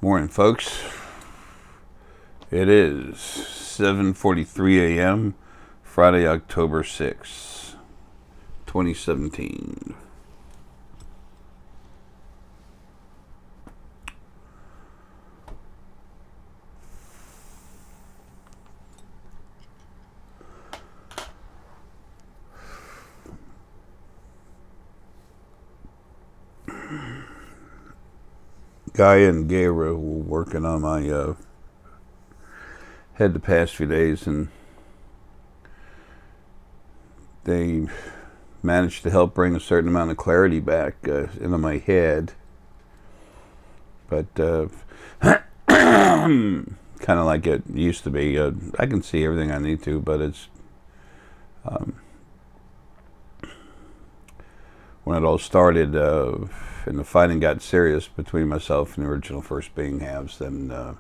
Morning, folks. It is 7:43 a.m. Friday, October 6th, 2017. Guy and Arae were working on my head the past few days, and they managed to help bring a certain amount of clarity back into my head. But kind of like it used to be. I can see everything I need to, but it's when it all started and the fighting got serious between myself and the original first being halves, then the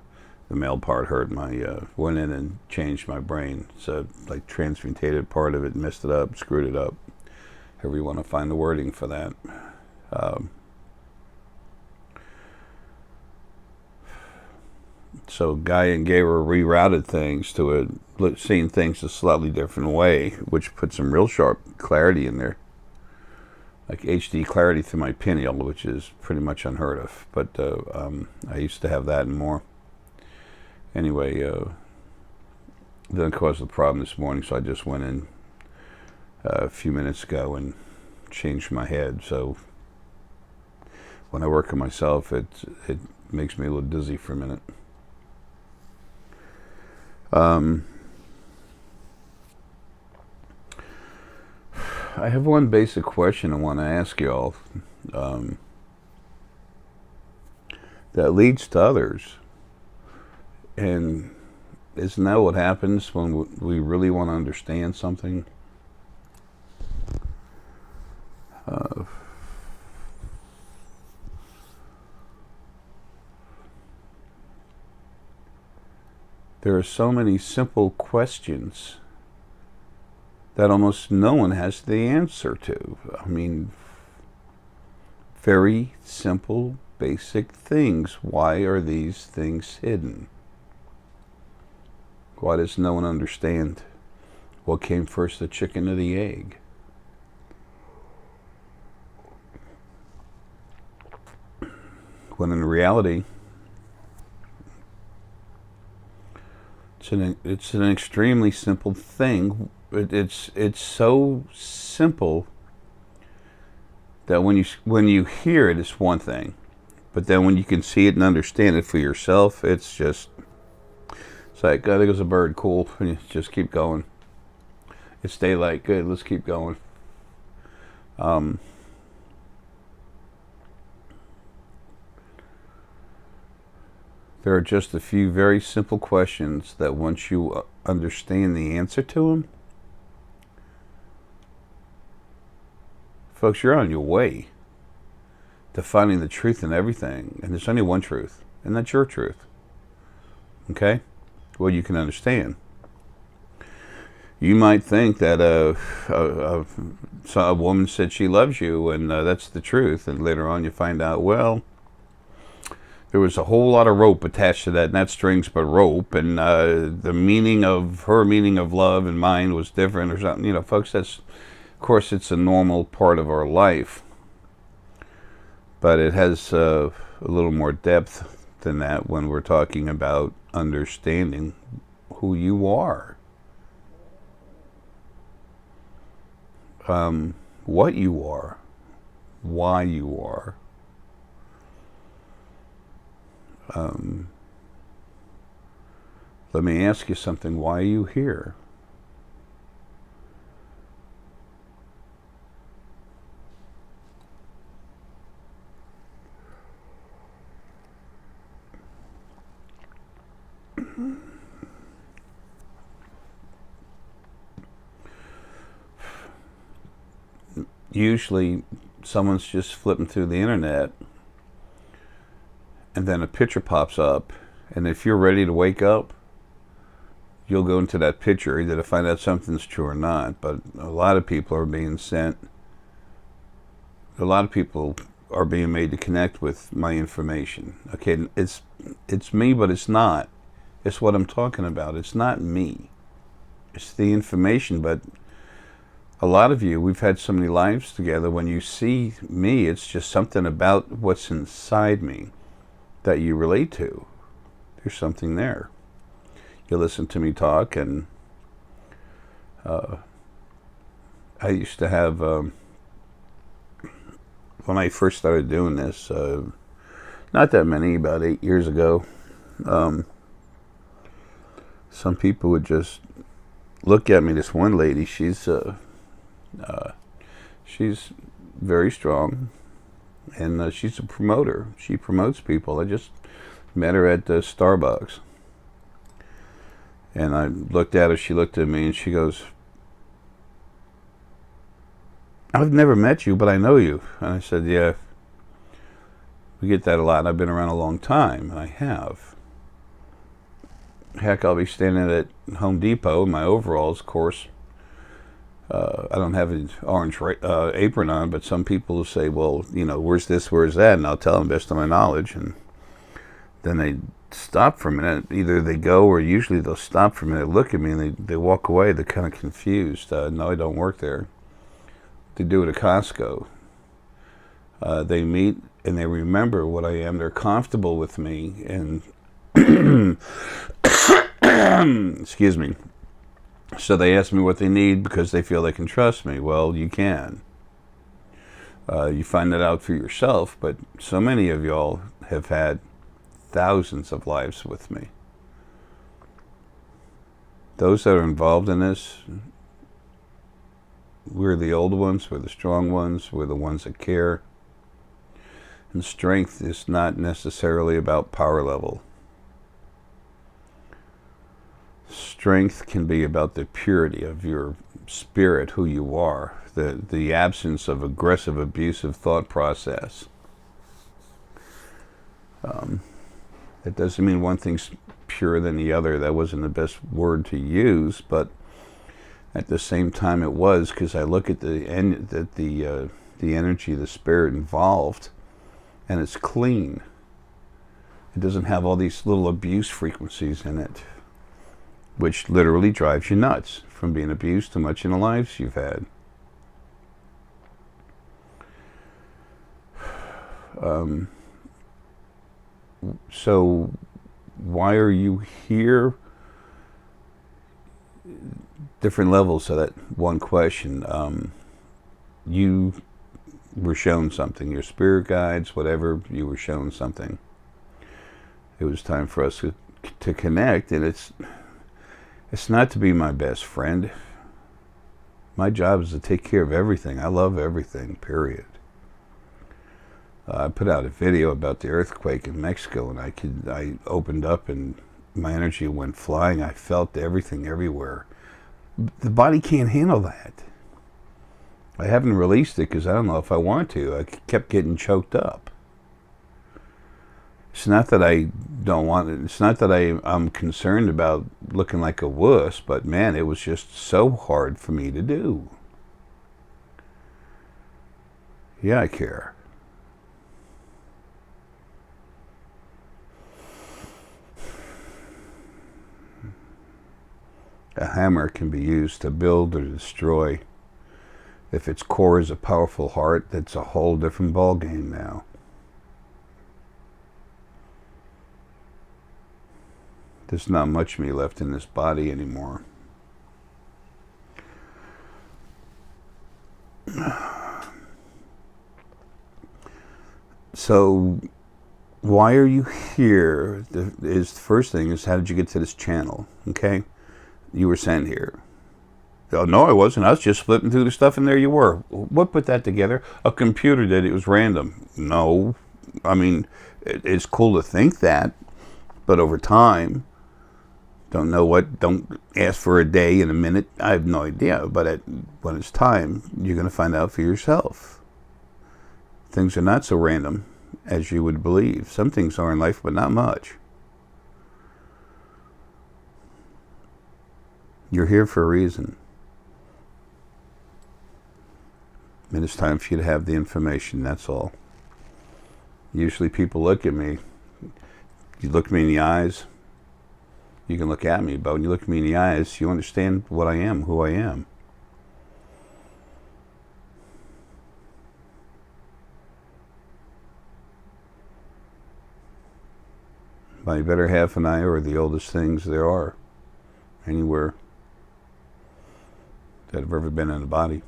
male part hurt went in and changed my brain. So like transmutated part of it, messed it up, screwed it up. However you want to find the wording for that. So Guy and Gaber rerouted things to seeing things a slightly different way, which put some real sharp clarity in there. Like HD clarity through my pineal, which is pretty much unheard of. But I used to have that and more. Anyway, then it caused the problem this morning, so I just went in a few minutes ago and changed my head. So when I work on myself, it makes me a little dizzy for a minute. I have one basic question I want to ask y'all that leads to others. And isn't that what happens when we really want to understand something? There are so many simple questions that almost no one has the answer to. I mean, very simple, basic things. Why are these things hidden? Why does no one understand what came first, the chicken or the egg? When in reality, it's an extremely simple thing. It's so simple that when you hear it, it's one thing, but then when you can see it and understand it for yourself, it's like, oh, there goes a bird, cool, and you just keep going. It's daylight, good, let's keep going. There are just a few very simple questions that once you understand the answer to them, folks, you're on your way to finding the truth in everything. And there's only one truth, and that's your truth. Okay? Well, you can understand. You might think that a woman said she loves you, and that's the truth. And later on you find out, well, there was a whole lot of rope attached to that, and not strings but rope, and the meaning of her meaning of love and mine was different or something. You know, folks, of course, it's a normal part of our life, but it has a little more depth than that when we're talking about understanding who you are, what you are, why you are. Let me ask you something. Why are you here? Usually someone's just flipping through the internet and then a picture pops up, and if you're ready to wake up, you'll go into that picture either to find out something's true or not. But a lot of people are being sent, a lot of people are being made to connect with my information. Okay, it's me, but it's not. It's what I'm talking about. It's not me. It's the information. But a lot of you, we've had so many lives together. When you see me, it's just something about what's inside me that you relate to. There's something there. You listen to me talk, and I used to have, when I first started doing this, not that many, about 8 years ago, some people would just look at me. This one lady, she's very strong, and she's a promoter. She promotes people. I just met her at Starbucks, and I looked at her. She looked at me, and she goes, "I've never met you, but I know you." And I said, "Yeah, we get that a lot. I've been around a long time." And I have. Heck, I'll be standing at Home Depot in my overalls, of course. I don't have an orange apron on, but some people will say, "Well, you know, where's this, where's that?" And I'll tell them best of my knowledge. And then they stop for a minute. Either they go, or usually they'll stop for a minute, look at me, and they walk away. They're kind of confused. No, I don't work there. They do it at Costco. They meet and they remember what I am. They're comfortable with me, and excuse me. So they ask me what they need because they feel they can trust me. Well, you can. You find that out for yourself, but so many of y'all have had thousands of lives with me. Those that are involved in this, we're the old ones, we're the strong ones, we're the ones that care. And strength is not necessarily about power level. Strength can be about the purity of your spirit, who you are, the absence of aggressive, abusive thought process. That doesn't mean one thing's purer than the other. That wasn't the best word to use, but at the same time it was, because I look at the energy, the spirit involved, and it's clean. It doesn't have all these little abuse frequencies in it, which literally drives you nuts from being abused too much in the lives you've had. So why are you here? Different levels of that one question. You were shown something. Your spirit guides, whatever, you were shown something. It was time for us to connect, and it's not to be my best friend. My job is to take care of everything. I love everything, period. I put out a video about the earthquake in Mexico, and I opened up and my energy went flying. I felt everything everywhere. The body can't handle that. I haven't released it because I don't know if I want to. I kept getting choked up. It's not that I don't want it. It's not that I'm concerned about looking like a wuss, but man, it was just so hard for me to do. Yeah, I care. A hammer can be used to build or destroy. If its core is a powerful heart, that's a whole different ballgame now. There's not much of me left in this body anymore. So, why are you here? The first thing is, how did you get to this channel? Okay? You were sent here. Oh, no, I wasn't. I was just flipping through the stuff, and there you were. What put that together? A computer did. It was random. No. I mean, it's cool to think that, but over time, don't ask for a day and a minute. I have no idea, but when it's time, you're going to find out for yourself. Things are not so random as you would believe. Some things are in life, but not much. You're here for a reason. And it's time for you to have the information, that's all. Usually people look at me. You look me in the eyes, you can look at me, but when you look me in the eyes, you understand what I am, who I am. My better half and I are the oldest things there are anywhere that have ever been in a body.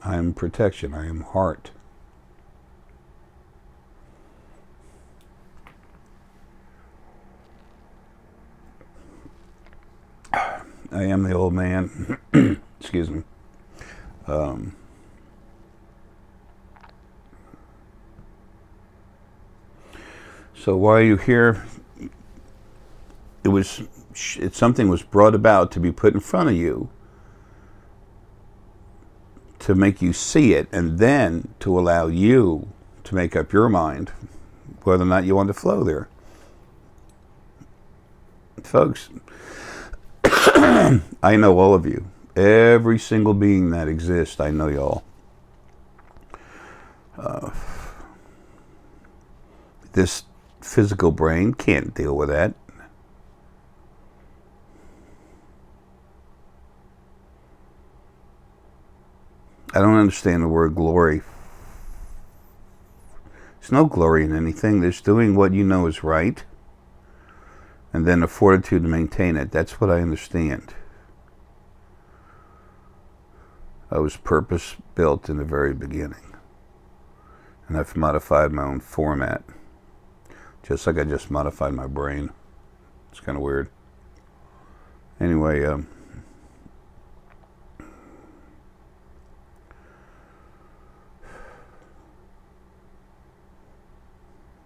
I am protection. I am heart. I am the old man. Excuse me. So while you're here, something was brought about to be put in front of you to make you see it, and then to allow you to make up your mind whether or not you want to flow there. Folks, I know all of you. Every single being that exists, I know y'all. This physical brain can't deal with that. I don't understand the word glory. There's no glory in anything. There's doing what you know is right, and then the fortitude to maintain it. That's what I understand. I was purpose-built in the very beginning, and I've modified my own format, just like I just modified my brain. It's kind of weird. Anyway,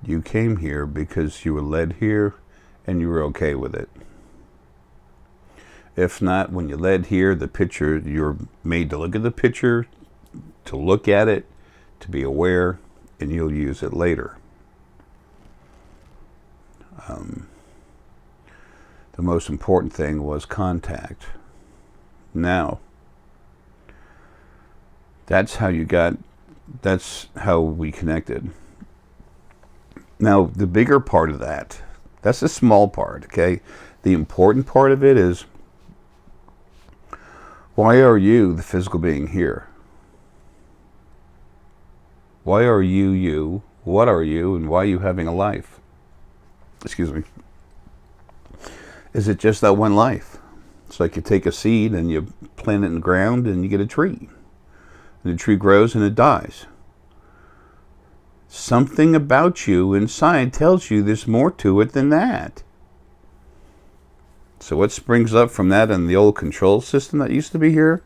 you came here because you were led here and you were okay with it. If not, when you're led here, the picture, you're made to look at the picture, to look at it, to be aware, and you'll use it later. The most important thing was contact. Now, that's how we connected. Now, the bigger part of that's the small part, okay? The important part of it is, why are you, the physical being, here? Why are you you? What are you? And why are you having a life? Excuse me. Is it just that one life? It's like you take a seed and you plant it in the ground and you get a tree. And the tree grows and it dies. Something about you inside tells you there's more to it than that. So what springs up from that and the old control system that used to be here?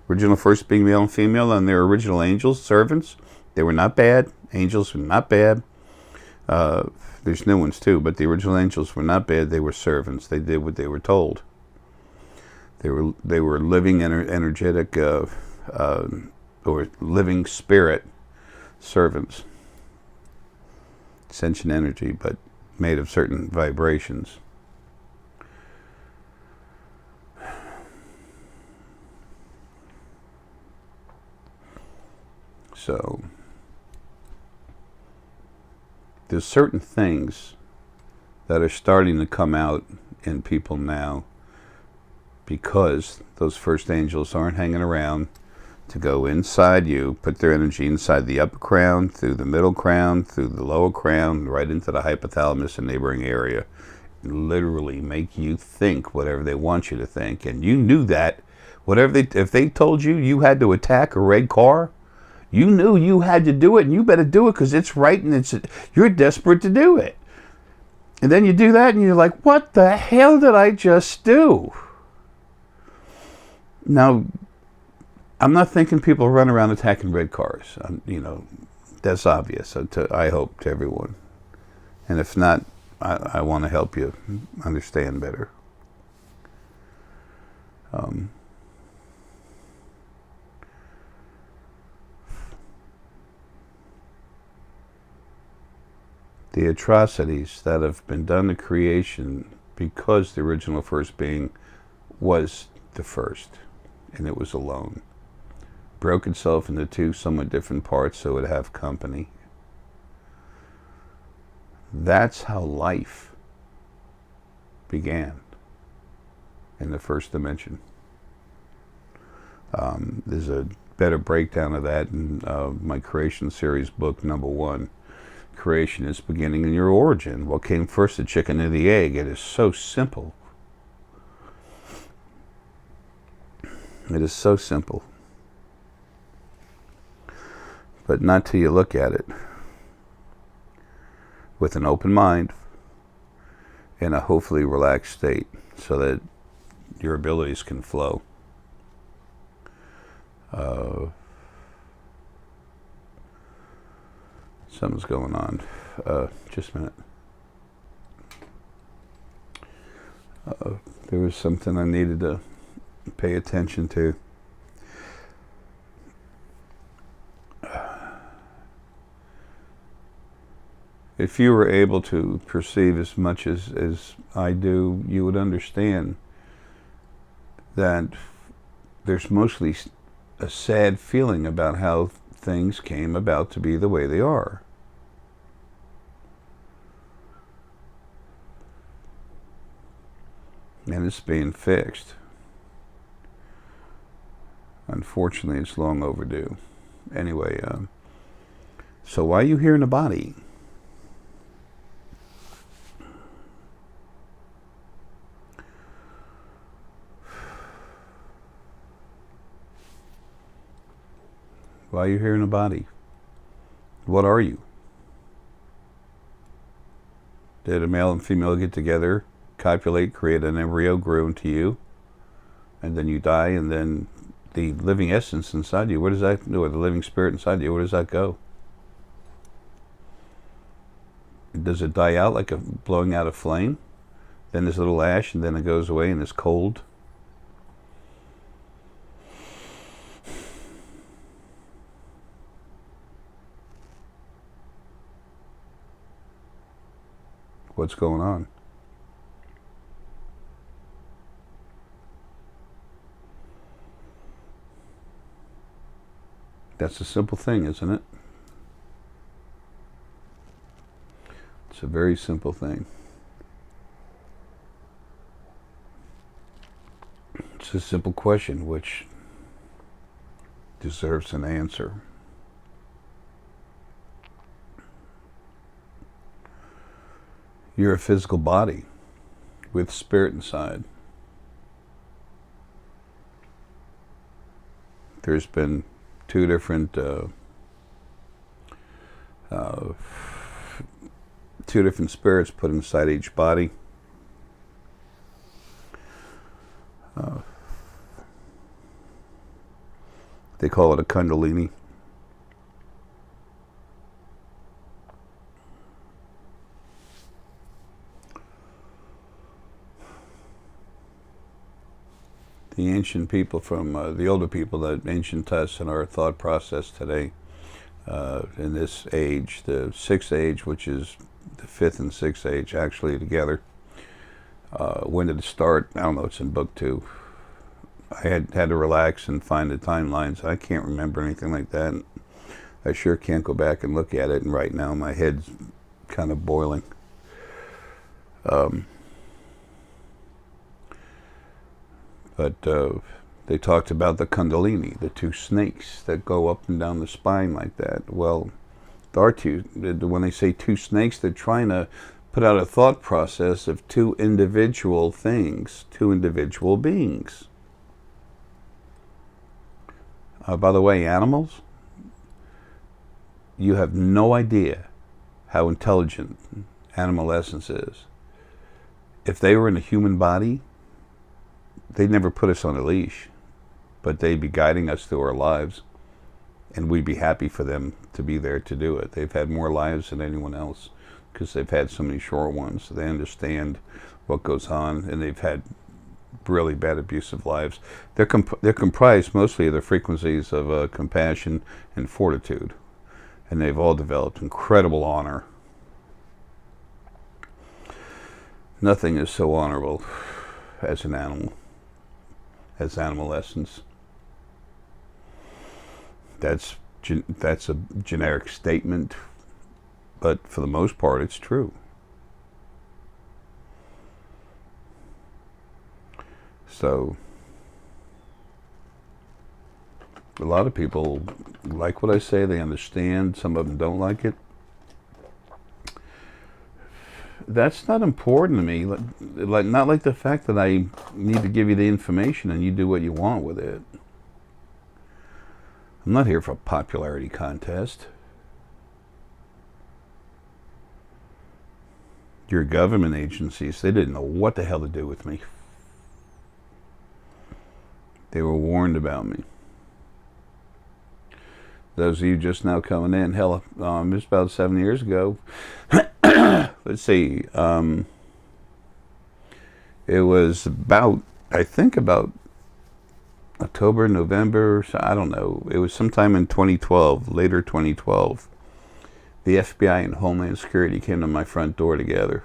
Original first being male and female, and their original angels, servants. They were not bad. Angels were not bad. There's new ones too, but the original angels were not bad. They were servants. They did what they were told. They were living energetic or living spirit servants. Sentient energy, but made of certain vibrations. So there's certain things that are starting to come out in people now because those first angels aren't hanging around to go inside you, put their energy inside the upper crown, through the middle crown, through the lower crown, right into the hypothalamus and neighboring area, and literally make you think whatever they want you to think. And you knew that. If they told you you had to attack a red car, you knew you had to do it, and you better do it because it's right, and you're desperate to do it. And then you do that, and you're like, what the hell did I just do? Now, I'm not thinking people run around attacking red cars. That's obvious, I hope, to everyone. And if not, I want to help you understand better. The atrocities that have been done to creation because the original first being was the first, and it was alone. broke itself into two somewhat different parts so it would have company. That's how life began in the first dimension. There's a better breakdown of that in my creation series book #1. Creation is beginning in your origin. What came first, the chicken or the egg? It is so simple. It is so simple. But not till you look at it with an open mind in a hopefully relaxed state so that your abilities can flow. Something's going on. Just a minute. There was something I needed to pay attention to. If you were able to perceive as much as I do, you would understand that there's mostly a sad feeling about how things came about to be the way they are. And it's being fixed. Unfortunately, it's long overdue. Anyway, so why are you here in the body? Why are you here in a body? What are you? Did a male and female get together, copulate, create an embryo, grow into you, and then you die, and then the living essence inside you, where does that do? Or the living spirit inside you, where does that go? Does it die out like a blowing out a flame? Then there's a little ash, and then it goes away and it's cold? What's going on? That's a simple thing, isn't it? It's a very simple thing. It's a simple question which deserves an answer. You're a physical body with spirit inside. There's been two different spirits put inside each body. They call it a kundalini. The ancient people from the older people, the ancient us in our thought process today, in this age, the sixth age, which is the fifth and sixth age actually together. When did it start? I don't know, it's in book 2. I had to relax and find the timelines. I can't remember anything like that. I sure can't go back and look at it, and right now my head's kind of boiling. But they talked about the kundalini, the two snakes that go up and down the spine like that. Well, there are two. When they say two snakes, they're trying to put out a thought process of two individual things, two individual beings. By the way, animals, you have no idea how intelligent animal essence is. If they were in a human body, they'd never put us on a leash, but they'd be guiding us through our lives, and we'd be happy for them to be there to do it. They've had more lives than anyone else because they've had so many short ones. So they understand what goes on, and they've had really bad abusive lives. They're comprised mostly of the frequencies of compassion and fortitude, and they've all developed incredible honor. Nothing is so honorable as an animal, as animal essence. That's a generic statement, but for the most part, it's true. So, a lot of people like what I say. They understand. Some of them don't like it. That's not important to me. Not like the fact that I need to give you the information and you do what you want with it. I'm not here for a popularity contest. Your government agencies, they didn't know what the hell to do with me. They were warned about me. Those of you just now coming in, hell, just about 7 years ago, let's see, it was about, I think about October, November, I don't know. It was sometime in 2012, later 2012. The FBI and Homeland Security came to my front door together.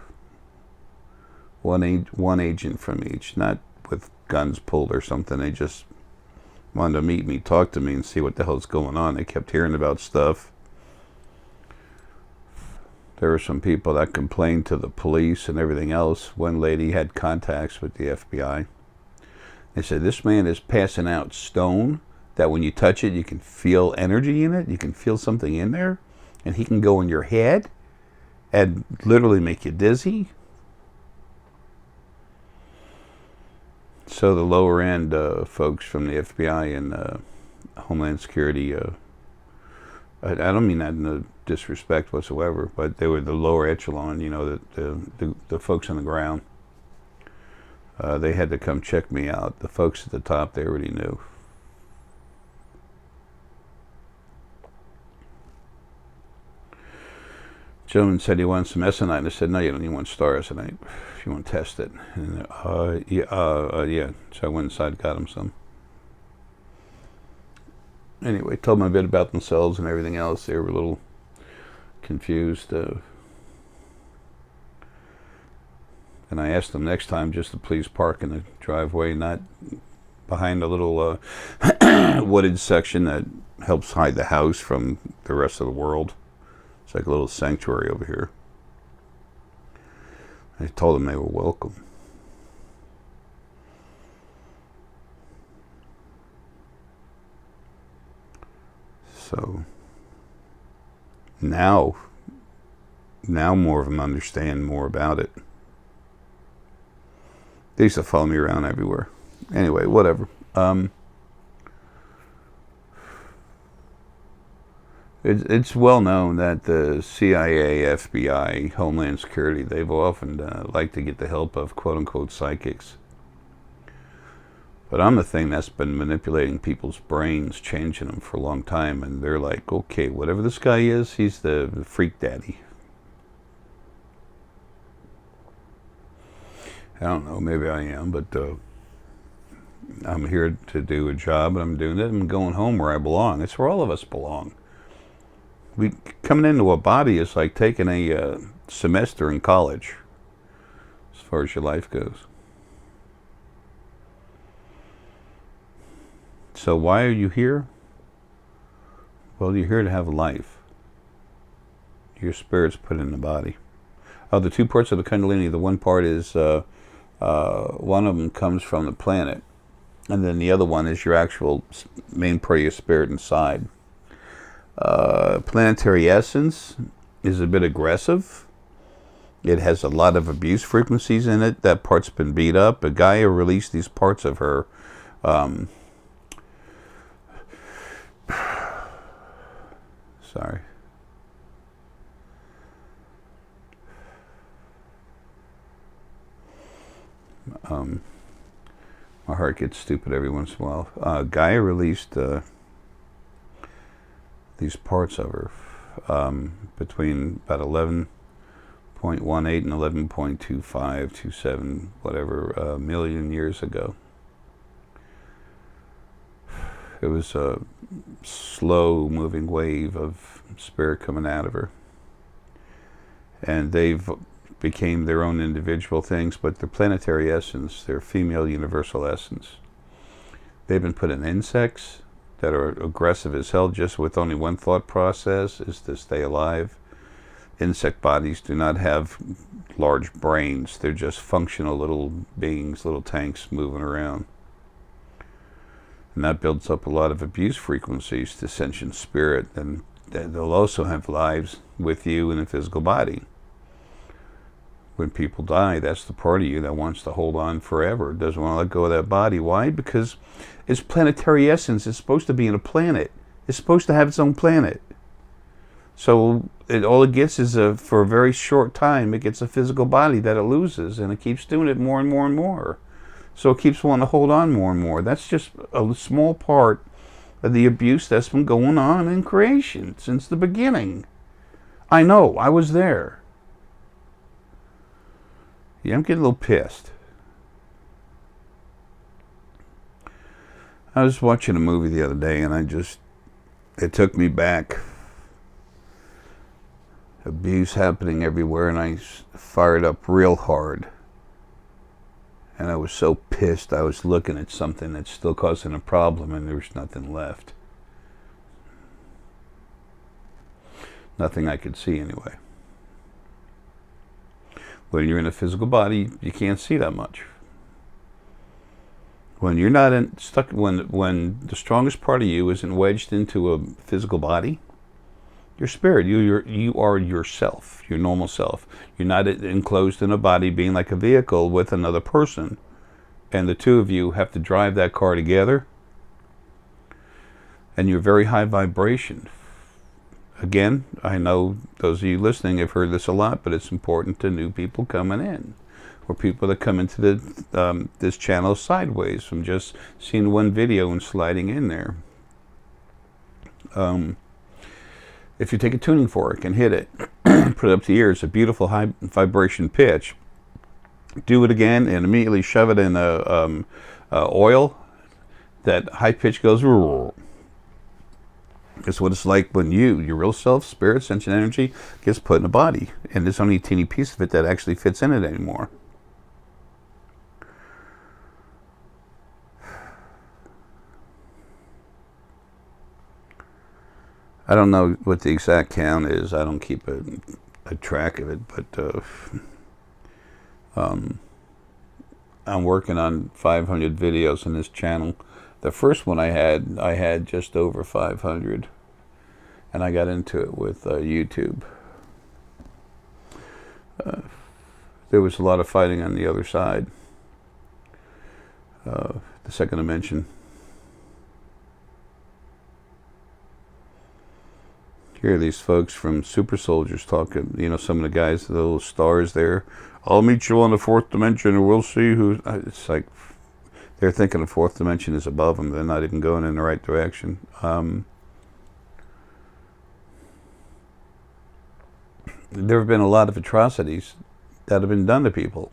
One agent from each, not with guns pulled or something. They just wanted to meet me, talk to me, and see what the hell's going on. They kept hearing about stuff. There were some people that complained to the police and everything else. One lady had contacts with the FBI. They said, this man is passing out stone, that when you touch it, you can feel energy in it. You can feel something in there. And he can go in your head and literally make you dizzy. So the lower end folks from the FBI and Homeland Security, I don't mean that in a disrespect whatsoever, but they were the lower echelon, you know, the folks on the ground. They had to come check me out. The folks at the top, they already knew. Gentleman said he wanted some Essenite, and I said, no, you don't even want star Essenite if you want to test it. And, yeah. So I went inside and got him some. Anyway, told them a bit about themselves and everything else. They were a little confused. And I asked them next time just to please park in the driveway, not behind a little wooded section that helps hide the house from the rest of the world. It's like a little sanctuary over here. I told them they were welcome. So now more of them understand more about it. They used to follow me around everywhere. Anyway, whatever. It's well known that the CIA, FBI, Homeland Security, they've often liked to get the help of quote-unquote psychics. But I'm the thing that's been manipulating people's brains, changing them for a long time, and they're like, okay, whatever this guy is, he's the freak daddy. I don't know, maybe I am, but I'm here to do a job, and I'm doing it. I'm going home where I belong. It's where all of us belong. Coming into a body is like taking a semester in college, as far as your life goes. So why are you here? Well, you're here to have a life. Your spirit's put in the body. The two parts of the Kundalini, the one part is, one of them comes from the planet, and then the other one is your actual main part of your spirit inside. Planetary essence is a bit aggressive. It has a lot of abuse frequencies in it. That part's been beat up. Gaia released these parts of her. Sorry. My heart gets stupid every once in a while. Gaia released these parts of her between about 11.18 and 11.2527 whatever million years ago. It was a slow moving wave of spirit coming out of her, and they've became their own individual things, but their planetary essence, their female universal essence, they've been put in insects, that are aggressive as hell just with only one thought process, is to stay alive. Insect bodies do not have large brains. They're just functional little beings, little tanks moving around. And that builds up a lot of abuse frequencies to sentient spirit. And they'll also have lives with you in a physical body. When people die, that's the part of you that wants to hold on forever. Doesn't want to let go of that body. Why? Because it's planetary essence. It's supposed to be in a planet. It's supposed to have its own planet. So all it gets is, for a very short time, it gets a physical body that it loses. And it keeps doing it more and more and more. So it keeps wanting to hold on more and more. That's just a small part of the abuse that's been going on in creation since the beginning. I know. I was there. Yeah, I'm getting a little pissed. I was watching a movie the other day, and it took me back. Abuse happening everywhere, and I fired up real hard. And I was so pissed, I was looking at something that's still causing a problem, and there was nothing left. Nothing I could see, anyway. When you're in a physical body, you can't see that much. When you're not when the strongest part of you isn't wedged into a physical body, your spirit, you are yourself, your normal self. You're not enclosed in a body being like a vehicle with another person. And the two of you have to drive that car together. And you're very high vibration. Again, I know those of you listening have heard this a lot, but it's important to new people coming in, or people that come into this channel sideways from just seeing one video and sliding in there. If you take a tuning fork and hit it, put it up to your ears, a beautiful high vibration pitch. Do it again and immediately shove it in oil. That high pitch goes. It's what it's like when your real self, spirit, sentient energy, gets put in a body. And there's only a teeny piece of it that actually fits in it anymore. I don't know what the exact count is. I don't keep a track of it. But I'm working on 500 videos on this channel. The first one I had just over 500, and I got into it with YouTube. There was a lot of fighting on the other side, the second dimension. Here are these folks from Super Soldiers talking, some of the guys, the little stars there. I'll meet you on the fourth dimension and we'll see who. It's like they're thinking the fourth dimension is above them. They're not even going in the right direction. There have been a lot of atrocities that have been done to people.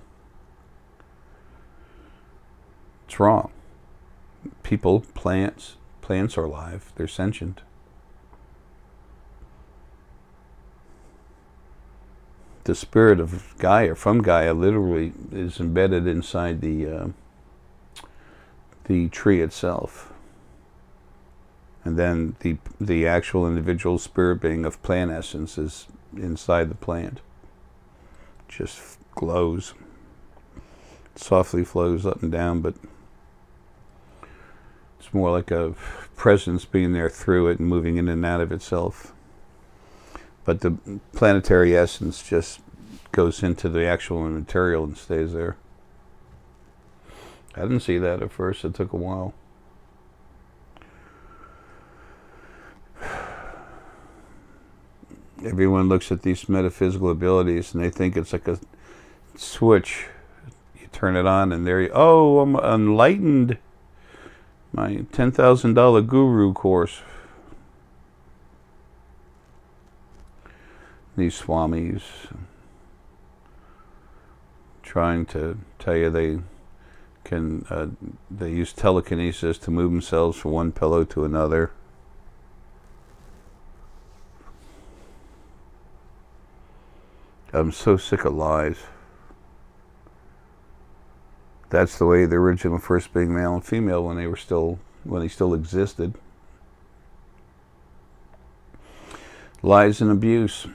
It's wrong. People, plants are alive. They're sentient. The spirit of Gaia, from Gaia, literally is embedded inside the tree itself, and then the actual individual spirit being of plant essence is inside the plant. Just glows, it softly flows up and down, but it's more like a presence being there through it and moving in and out of itself. But the planetary essence just goes into the actual material and stays there. I didn't see that at first. It took a while. Everyone looks at these metaphysical abilities and they think it's like a switch. You turn it on and there I'm enlightened. My $10,000 guru course. These swamis trying to tell you they use telekinesis to move themselves from one pillow to another. I'm so sick of lies. That's the way the original first being male and female when they still existed. lies and abuse,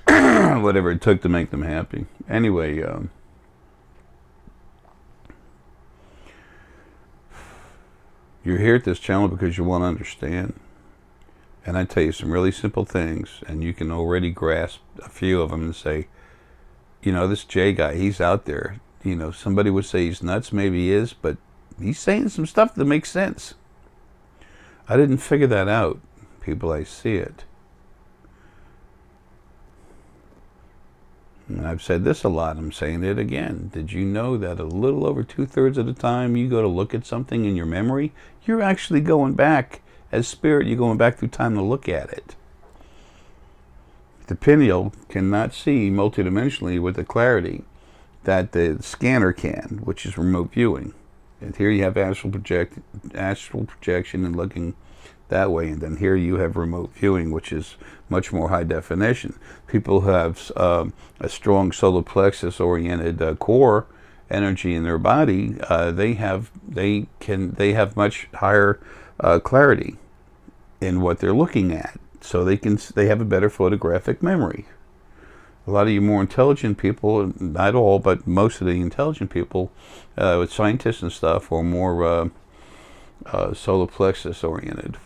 whatever it took to make them happy. Anyway, you're here at this channel because you want to understand. And I tell you some really simple things, and you can already grasp a few of them and say, you know, this Jay guy, he's out there. You know, somebody would say he's nuts, maybe he is, but he's saying some stuff that makes sense. I didn't figure that out, people. I see it. And I've said this a lot, I'm saying it again. Did you know that a little over 2/3 of the time you go to look at something in your memory, you're actually going back, as spirit, you're going back through time to look at it. The pineal cannot see multidimensionally with the clarity that the scanner can, which is remote viewing. And here you have astral projection and looking that way, and then here you have remote viewing, which is much more high definition. People who have a strong solar plexus oriented core energy in their body, they have much higher clarity in what they're looking at, so they have a better photographic memory. A lot of you more intelligent people, not all, but most of the intelligent people, with scientists and stuff, are more solar plexus oriented.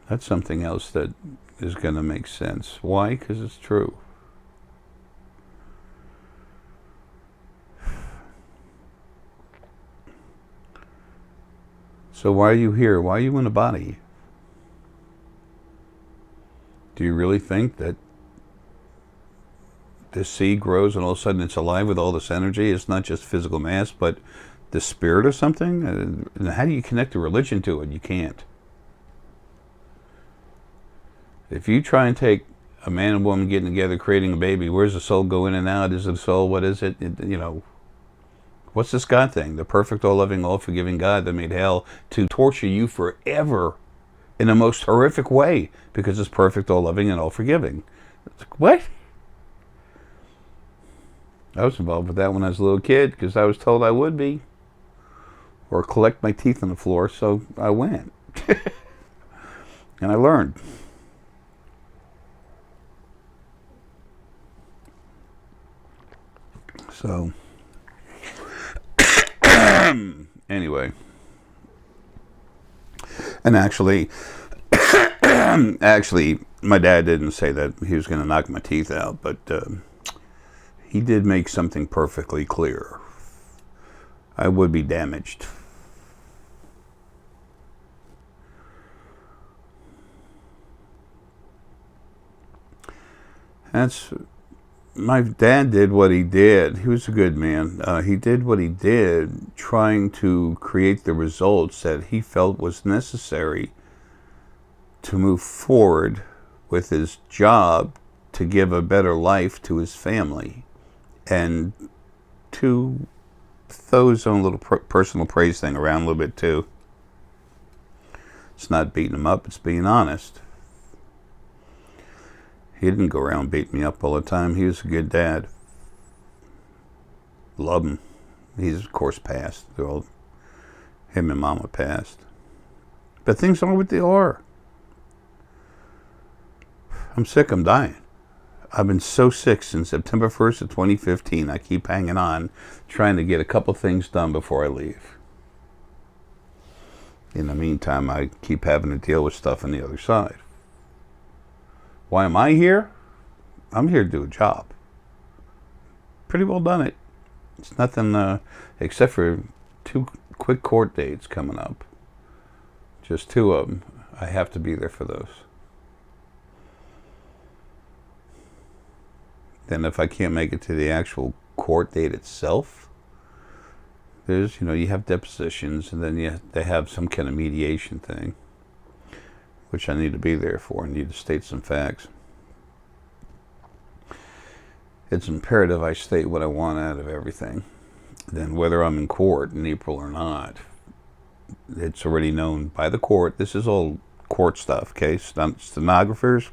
That's something else that is going to make sense. Why? Because it's true. So why are you here? Why are you in a body? Do you really think that this seed grows and all of a sudden it's alive with all this energy? It's not just physical mass, but the spirit or something? And how do you connect a religion to it? You can't. If you try and take a man and woman getting together, creating a baby, where's the soul go in and out? Is it a soul? What is it? You know, what's this God thing? The perfect, all-loving, all-forgiving God that made hell to torture you forever in the most horrific way because it's perfect, all-loving, and all-forgiving. What? I was involved with that when I was a little kid because I was told I would be. Or collect my teeth on the floor, so I went. And I learned. So, anyway. And actually, my dad didn't say that he was going to knock my teeth out, but he did make something perfectly clear. I would be damaged. My dad did what he did. He was a good man. He did what he did, trying to create the results that he felt was necessary to move forward with his job to give a better life to his family and to throw his own little personal praise thing around a little bit too. It's not beating him up, it's being honest. He didn't go around beating me up all the time. He was a good dad. Love him. He's, of course, passed. Him and Mama passed. But things are what they are. I'm sick. I'm dying. I've been so sick since September 1st of 2015. I keep hanging on, trying to get a couple things done before I leave. In the meantime, I keep having to deal with stuff on the other side. Why am I here? I'm here to do a job. Pretty well done it. It's nothing except for 2 quick court dates coming up. Just 2 of them. I have to be there for those. Then if I can't make it to the actual court date itself, there's, you have depositions, and then they have some kind of mediation thing, which I need to be there for. I need to state some facts. It's imperative I state what I want out of everything. Then whether I'm in court in April or not, it's already known by the court. This is all court stuff, okay? Stenographers,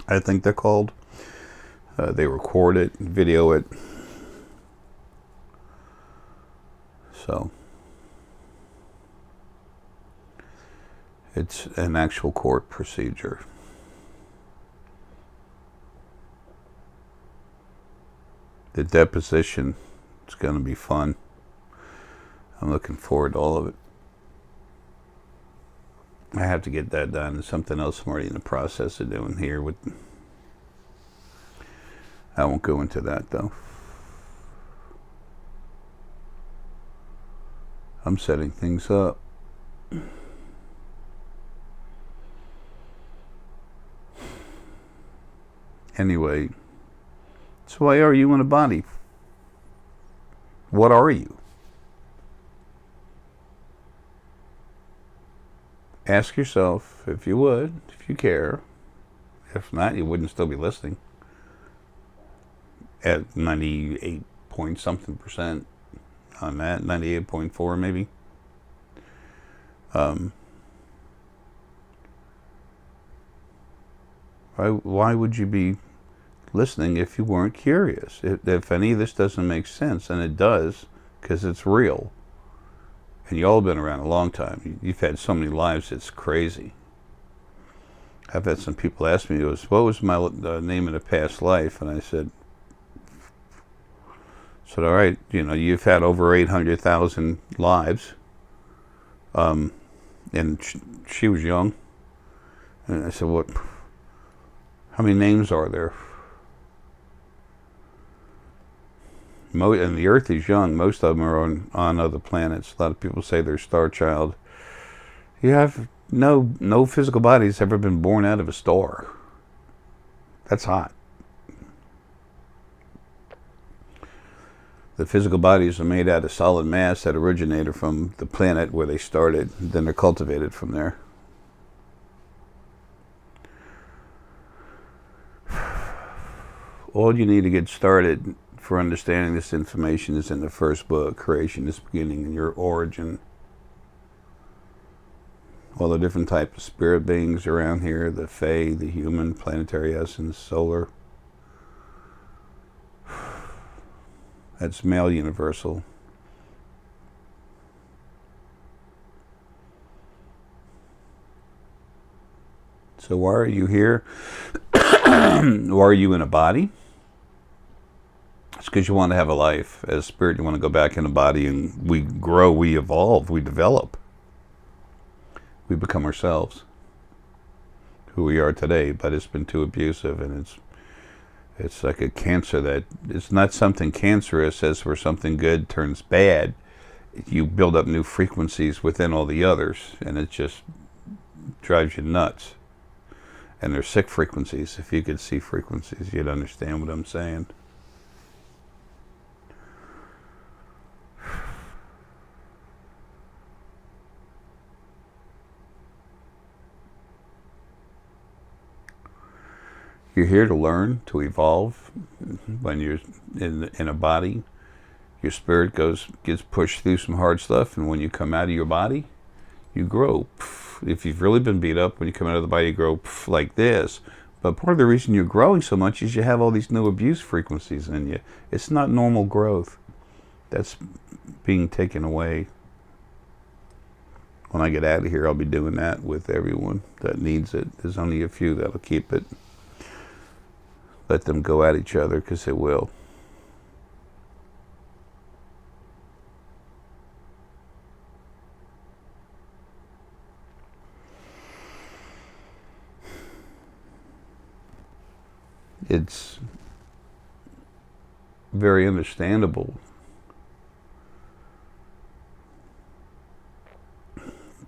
I think they're called. They record it, video it. So, It's an actual court procedure. The deposition is going to be fun. I'm looking forward to all of it. I have to get that done. There's something else I'm already in the process of doing here. I won't go into that, though. I'm setting things up. Anyway, so why are you in a body? What are you? Ask yourself, if you would, if you care. If not, you wouldn't still be listening at 98 point something percent on that, 98.4 maybe. Why would you be listening if you weren't curious? If any of this doesn't make sense, and it does, because it's real, and you all been around a long time. You've had so many lives, it's crazy. I've had some people ask me, what was my name in a past life? And I said, all right, you've had over 800,000 lives. And she was young. And I said, how many names are there? And the Earth is young. Most of them are on other planets. A lot of people say they're star child. You have no physical body has ever been born out of a star. That's hot. The physical bodies are made out of solid mass that originated from the planet where they started. Then they're cultivated from there. All you need to get started for understanding this information is in the first book, Creation is Beginning, and your origin. All the different types of spirit beings around here, the Fae, the human, planetary essence, solar. That's male universal. So why are you here? Why are you in a body? It's because you want to have a life. As a spirit, you want to go back in a body, and we grow, we evolve, we develop. We become ourselves, who we are today, but it's been too abusive, and it's like a cancer that it's not something cancerous as where something good turns bad. You build up new frequencies within all the others, and it just drives you nuts. And they're sick frequencies. If you could see frequencies, you'd understand what I'm saying. You're here to learn, to evolve. When you're in a body, your spirit gets pushed through some hard stuff, and when you come out of your body, you grow. If you've really been beat up, when you come out of the body, you grow like this. But part of the reason you're growing so much is you have all these new abuse frequencies in you. It's not normal growth. That's being taken away. When I get out of here, I'll be doing that with everyone that needs it. There's only a few that'll keep it. Let them go at each other, because it will. It's very understandable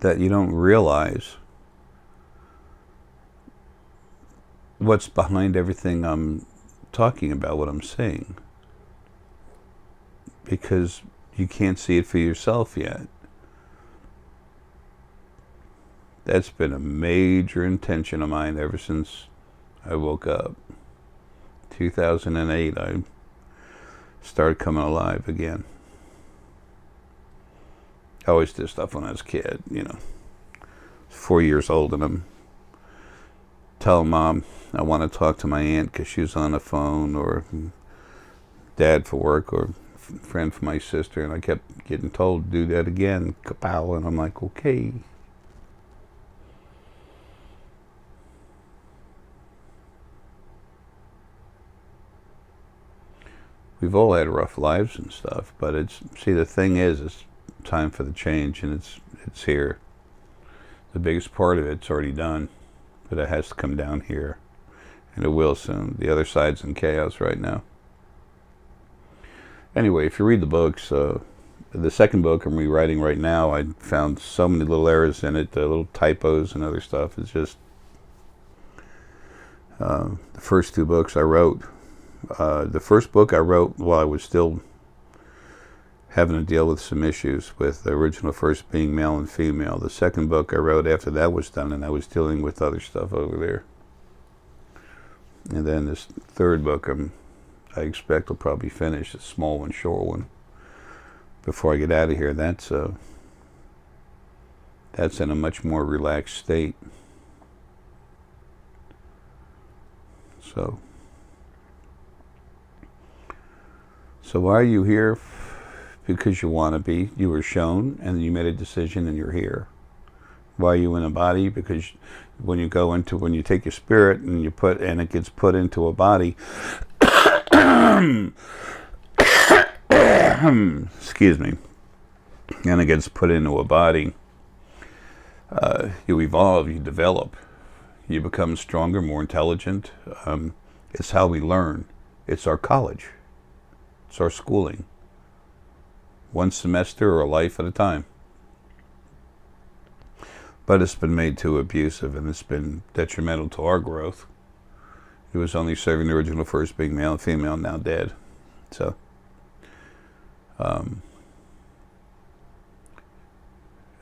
that you don't realize what's behind everything I'm talking about, what I'm saying, because you can't see it for yourself yet. That's been a major intention of mine ever since I woke up. 2008, I started coming alive again. I always did stuff when I was a kid, 4 years old, and I'm telling Mom I want to talk to my aunt because she was on the phone, or Dad for work, or friend for my sister, and I kept getting told, do that again, kapow, and I'm like, okay. we've all had rough lives and stuff, but the thing is, it's time for the change, and it's here. The biggest part of it's already done, but it has to come down here, and it will soon. The other side's in chaos right now. Anyway, if you read the books, the second book I'm rewriting right now, I found so many little errors in it, little typos and other stuff. It's just the first two books I wrote. The first book I wrote while I was still having to deal with some issues with the original first being male and female. The second book I wrote after that was done, and I was dealing with other stuff over there. And then this third book I expect will probably finish, a small one, short one, before I get out of here. That's in a much more relaxed state. So why are you here? Because you want to be. You were shown, and you made a decision, and you're here. Why are you in a body? Because when you take your spirit and it gets put into a body, excuse me, and it gets put into a body, you evolve, you develop, you become stronger, more intelligent. It's how we learn. It's our college. It's our schooling. One semester or a life at a time. But it's been made too abusive, and it's been detrimental to our growth. It was only serving the original first being male and female, now dead. So, and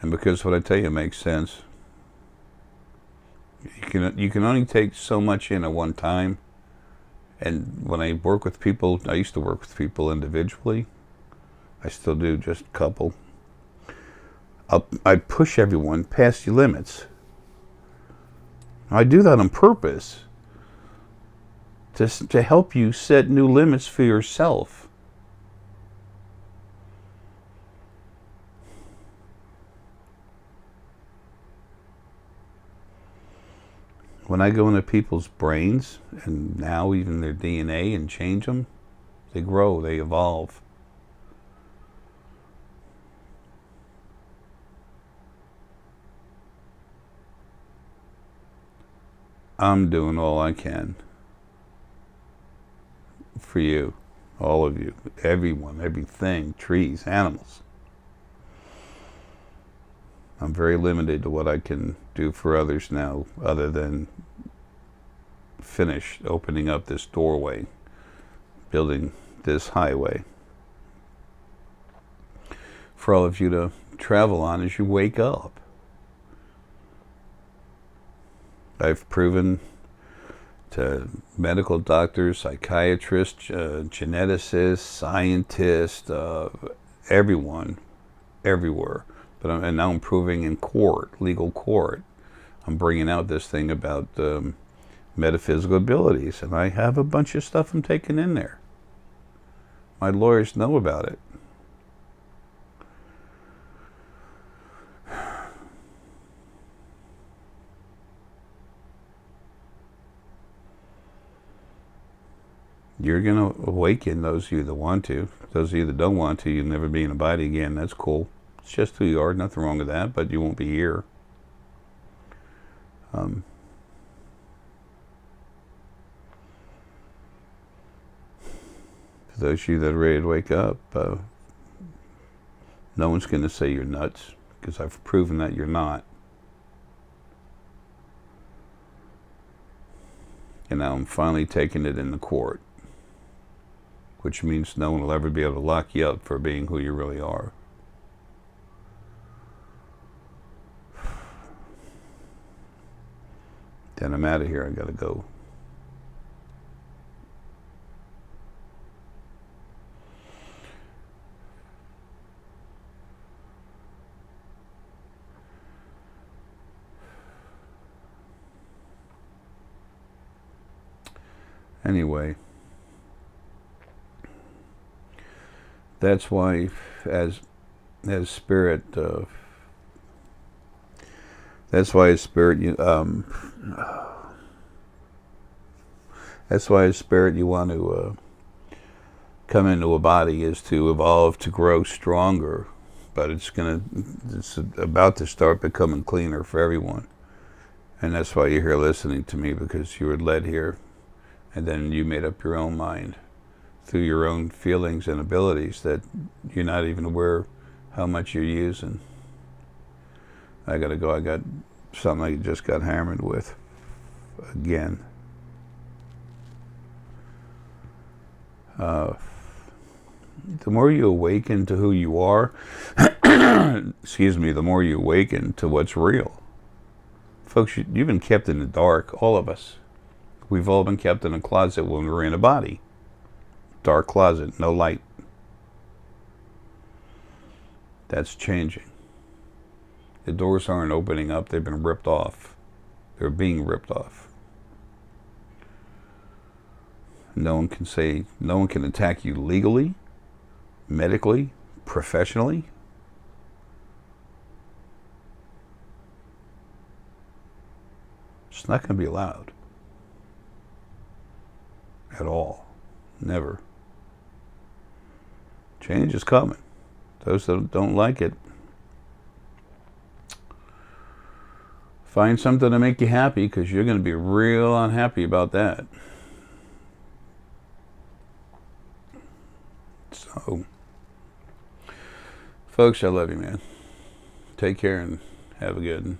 because what I tell you makes sense, you can only take so much in at one time. And when I work with people, I used to work with people individually. I still do, just a couple. I push everyone past your limits. I do that on purpose, to help you set new limits for yourself. When I go into people's brains, and now even their DNA, and change them, they grow, they evolve. I'm doing all I can for you, all of you, everyone, everything, trees, animals. I'm very limited to what I can do for others now, other than finish opening up this doorway, building this highway for all of you to travel on as you wake up. I've proven to medical doctors, psychiatrists, geneticists, scientists, everyone, everywhere. And now I'm proving in court, legal court. I'm bringing out this thing about metaphysical abilities, and I have a bunch of stuff I'm taking in there. My lawyers know about it. You're going to awaken, those of you that want to. Those of you that don't want to, you'll never be in a body again. That's cool. It's just who you are. Nothing wrong with that, but you won't be here. For those of you that are ready to wake up, no one's going to say you're nuts, because I've proven that you're not. And now I'm finally taking it in the court, which means no one will ever be able to lock you up for being who you really are. Then I'm out of here. I gotta go. Anyway, that's why, as spirit, that's why as spirit you that's why as spirit you want to come into a body is to evolve to grow stronger, but it's about to start becoming cleaner for everyone. And that's why you're here listening to me, because you were led here, and then you made up your own mind through your own feelings and abilities that you're not even aware how much you're using. I gotta go. I got something I just got hammered with again. The more you awaken to who you are, excuse me, the more you awaken to what's real. Folks, you've been kept in the dark, all of us. We've all been kept in a closet when we were in a body. Dark closet, no light. That's changing. The doors aren't opening up, they've been ripped off. They're being ripped off. No one can attack you legally, medically, professionally. It's not going to be allowed. At all. Never. Change is coming. Those that don't like it, find something to make you happy, because you're going to be real unhappy about that. So, folks, I love you, man. Take care and have a good one.